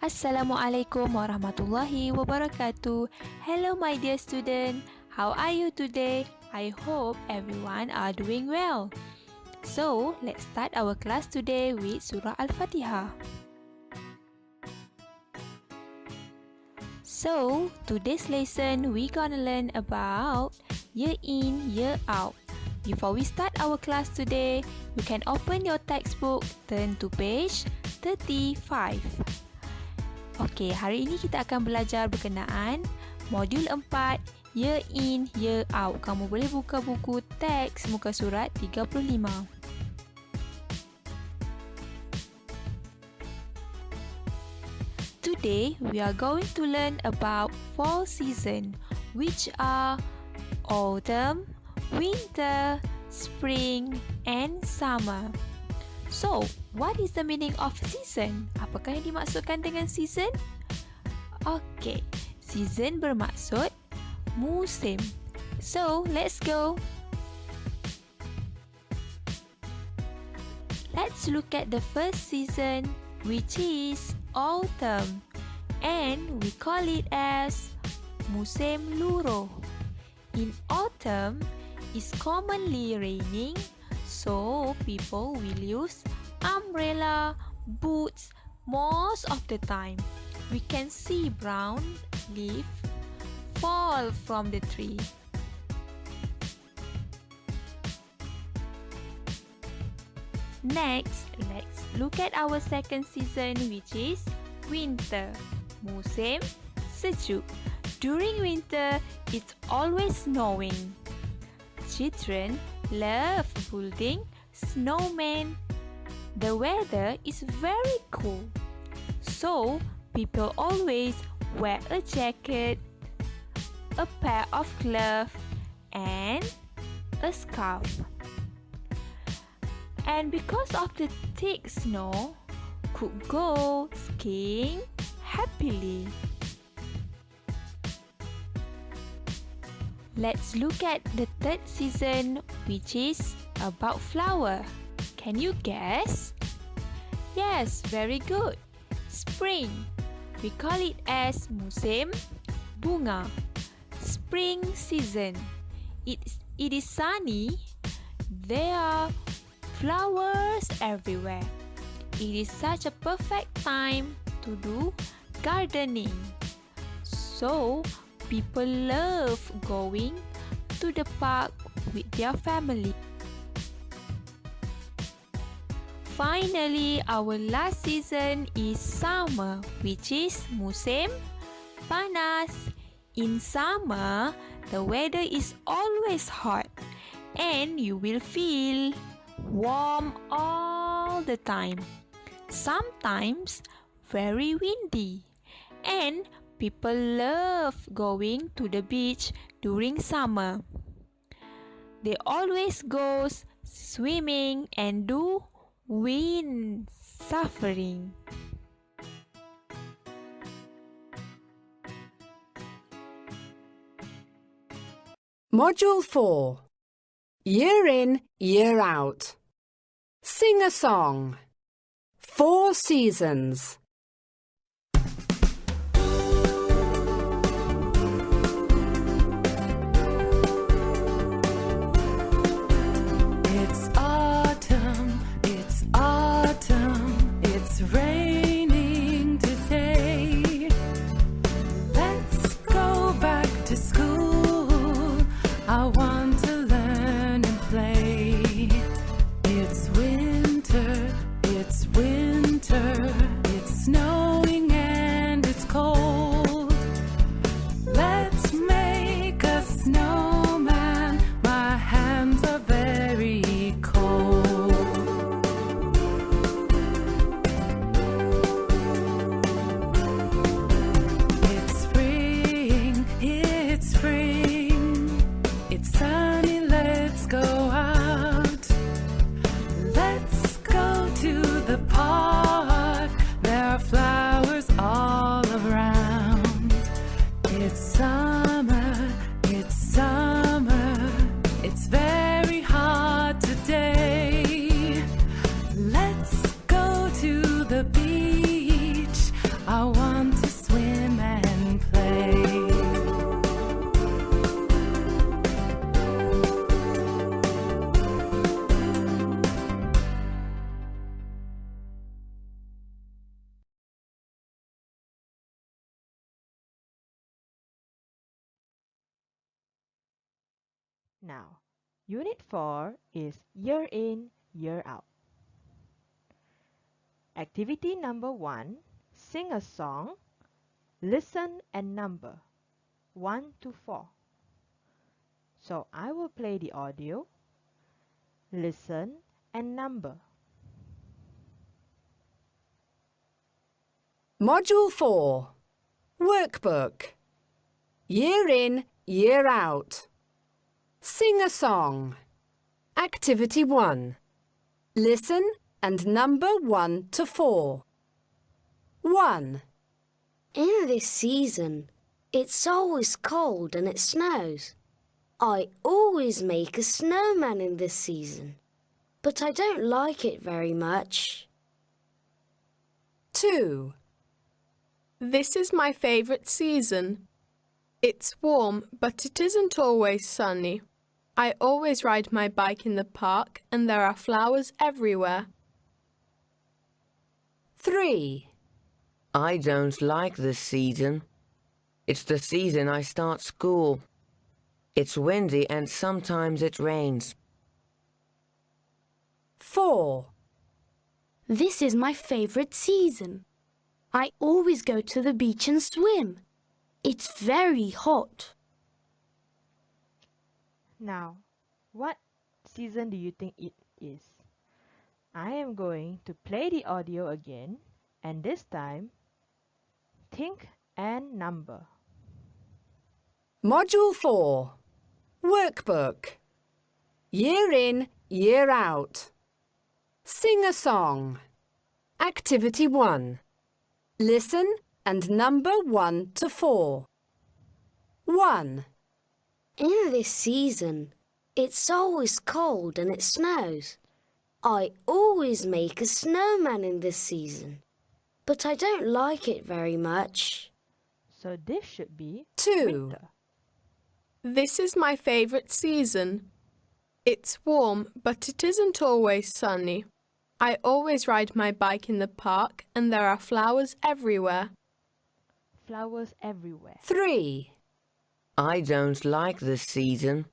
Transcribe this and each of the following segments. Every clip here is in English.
Assalamualaikum warahmatullahi wabarakatuh. Hello my dear student. How are you today? I hope everyone are doing well. So, let's start our class today with Surah Al-Fatihah. So, today's lesson we gonna learn about year in, year out. Before we start our class today, you can open your textbook, turn to page 35. Okey, hari ini kita akan belajar berkenaan modul 4, year in, year out. Kamu boleh buka buku teks muka surat 35. Today, we are going to learn about 4 seasons, which are autumn, winter, spring, and summer. So, what is the meaning of season? Apakah yang dimaksudkan dengan season? Okey, season bermaksud musim. So, let's go. Let's look at the first season, which is autumn, and we call it as musim luruh. In autumn, it's commonly raining, so people will use umbrella, boots most of the time. We can see brown leaf fall from the tree. Next, let's look at our second season, which is winter, musim sejuk. During winter, it's always snowing. Children love building snowmen. The weather is very cool, so people always wear a jacket, a pair of gloves, and a scarf. And because of the thick snow, could go skiing happily. Let's look at the third season, which is about flower. Can you guess? Yes, very good. Spring. We call it as musim bunga. Spring season. It is sunny. There are flowers everywhere. It is such a perfect time to do gardening. So, people love going to the park with their family. Finally, our last season is summer, which is musim panas. In summer, the weather is always hot and you will feel warm all the time. Sometimes very windy, and people love going to the beach during summer. They always go swimming and do windsurfing. Module 4. Year in, year out. Sing a song. 4 seasons. It's autumn, it's raining today. Let's go back to school. I want to learn and play. It's winter, it's snowing and it's cold. Let's make a snowman. My hands are very cold. It's spring, it's sunny, let's go out. Let's go to the park. There are flowers all around. It's summer, it's very hot today. Let's go to the beach. I want Now, Unit 4 is year in, year out. Activity number 1, sing a song, listen and number 1 to 4. So I will play the audio, listen and number. Module 4. Workbook. Year in, year out. Sing a song. Activity 1. Listen and number 1 to 4. 1. In this season, it's always cold and it snows. I always make a snowman in this season, but I don't like it very much. 2. This is my favourite season. It's warm, but it isn't always sunny. I always ride my bike in the park and there are flowers everywhere. 3. I don't like this season. It's the season I start school. It's windy and sometimes it rains. 4. This is my favourite season. I always go to the beach and swim. It's very hot. Now, what season do you think it is? I am going to play the audio again, and this time, think and number. Module 4. Workbook. Year in, year out. Sing a song. Activity 1. Listen and number 1 to 4. 1. In this season, it's always cold and it snows. I always make a snowman in this season, but I don't like it very much. So this should be 2. winter. This is my favourite season. It's warm, but it isn't always sunny. I always ride my bike in the park and there are flowers everywhere. Flowers everywhere. 3. I don't like this season.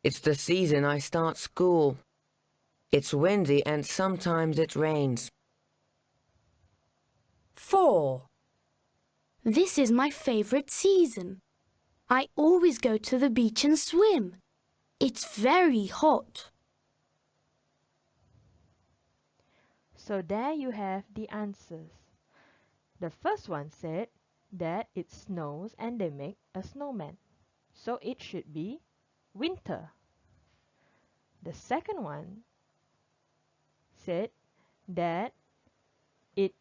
It's the season I start school. It's windy and sometimes it rains. 4. This is my favourite season. I always go to the beach and swim. It's very hot. So there you have the answers. The first one said that it snows and they make a snowman. So it should be winter. The second one said that it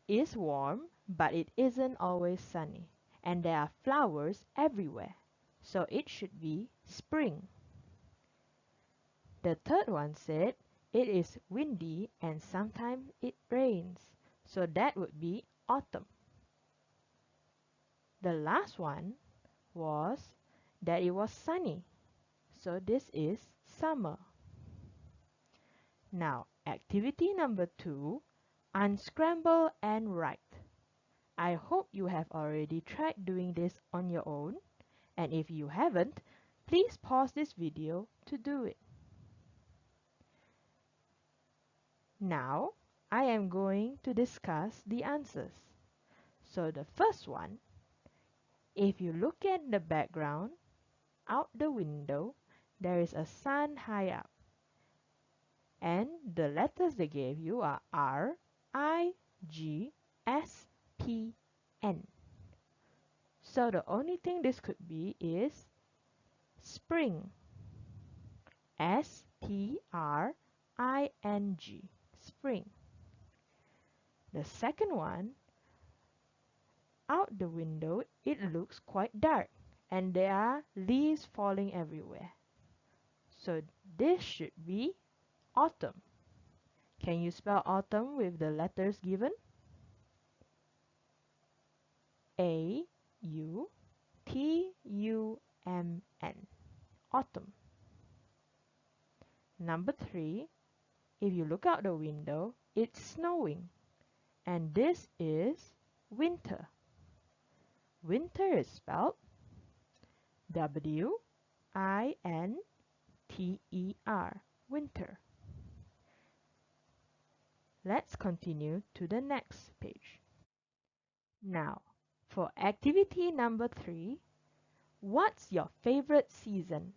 is warm, but it isn't always sunny. And there are flowers everywhere. So it should be spring. The third one said it is windy and sometimes it rains. So that would be autumn. The last one was that it was sunny. So this is summer. Now, activity number 2, unscramble and write. I hope you have already tried doing this on your own, and if you haven't, please pause this video to do it. Now, I am going to discuss the answers. So the first one, if you look at the background, out the window, there is a sun high up. And the letters they gave you are R, I, G, S, P, N. So the only thing this could be is spring. S-P-R-I-N-G. Spring. The second one, out the window, it looks quite dark and there are leaves falling everywhere. So this should be autumn. Can you spell autumn with the letters given? A-U-T-U-M-N. Autumn. Number 3, if you look out the window, it's snowing. And this is winter. Winter is spelled W-I-N-T-E-R. W-I-N-T-E-R, winter. Let's continue to the next page. Now, for activity number 3, what's your favorite season?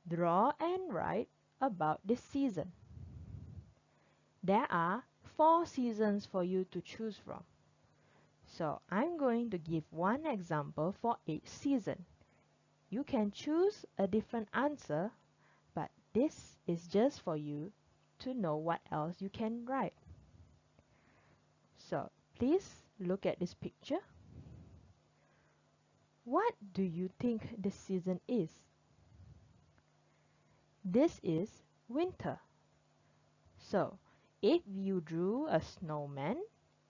Draw and write about this season. There are 4 seasons for you to choose from. So I'm going to give one example for each season. You can choose a different answer, but this is just for you to know what else you can write. So please look at this picture. What do you think this season is? This is winter. So if you drew a snowman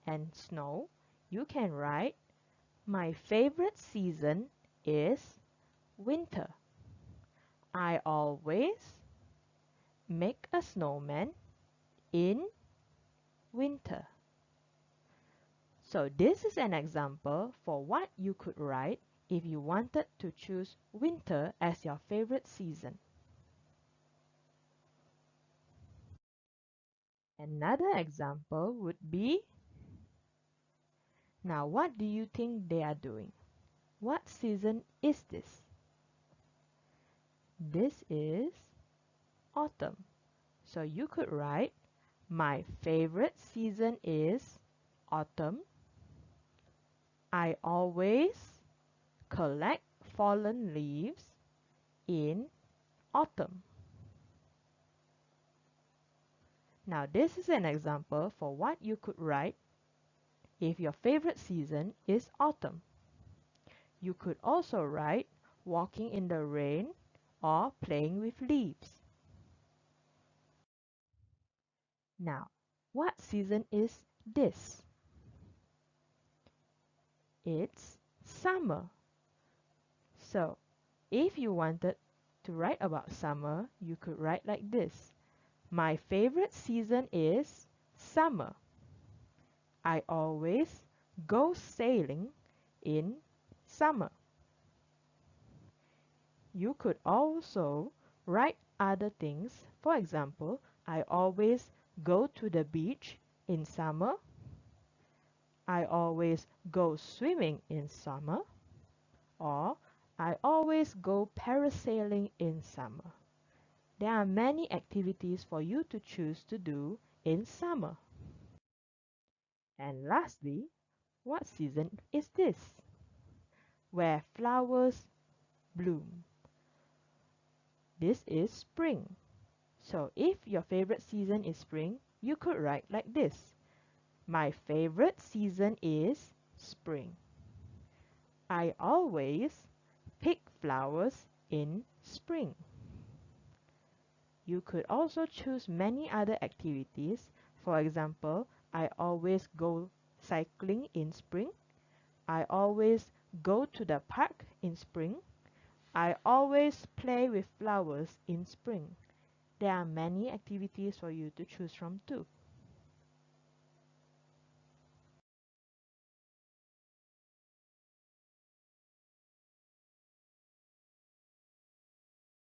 and snow, you can write, my favorite season is winter. I always make a snowman in winter. So this is an example for what you could write if you wanted to choose winter as your favorite season. Another example would be, now what do you think they are doing? What season is this? This is autumn. So you could write, my favorite season is autumn. I always collect fallen leaves in autumn. Now this is an example for what you could write if your favorite season is autumn. You could also write walking in the rain or playing with leaves. Now, what season is this? It's summer. So, if you wanted to write about summer, you could write like this. My favorite season is summer. I always go sailing in summer. You could also write other things. For example, I always go to the beach in summer. I always go swimming in summer. Or I always go parasailing in summer. There are many activities for you to choose to do in summer. And lastly, what season is this? Where flowers bloom. This is spring. So if your favorite season is spring, you could write like this. My favorite season is spring. I always pick flowers in spring. You could also choose many other activities. For example, I always go cycling in spring. I always go to the park in spring. I always play with flowers in spring. There are many activities for you to choose from too.